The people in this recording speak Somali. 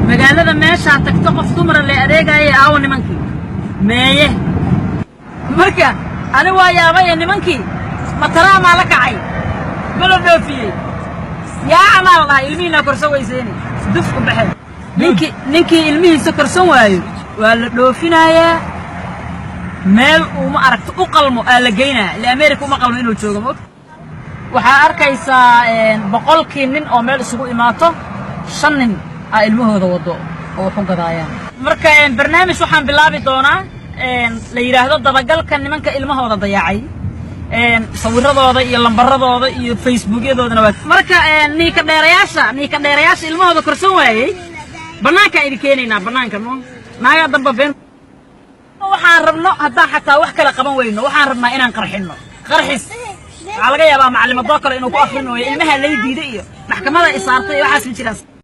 magaalada meesha tagto qof dumar la adeegay aaw nimankii meeye marka ana waa yaabay nimankii ma taraa ma la kacay bal doofiyay yaa amal la ilmiina korso wayseeni dufku baxay ninkii ilmihiisa korsan waayo waa la dhoofinayaa meel uma aragto u qalmo la geynaa la Ameerika uma qalmo inuu joogo waxa arkaysaa boqolkii nin oo meel isugu imaato 5 nin ilmahooda wado oo xogadaayaan marka barnaamij waxaan bilaabi doonaa la yiraahdo dabagalka nimanka ilmahooda dayacay sawiradooda iyo lambaradooda iyo facebookyadooda waa marka niika dheerayaasha ilmahooda korsan waayay banaanka ay keenayna banaanka naaga damba been waxaan rabno hadaa xataa wax kala qaban weyno waxaan rabnaa inaan qarxino qarxis waxa laga yaabaa macallimada kale inuu ku afrino ilmaha lay diiday iyo maxkamada isaartay waxaas ma jiraan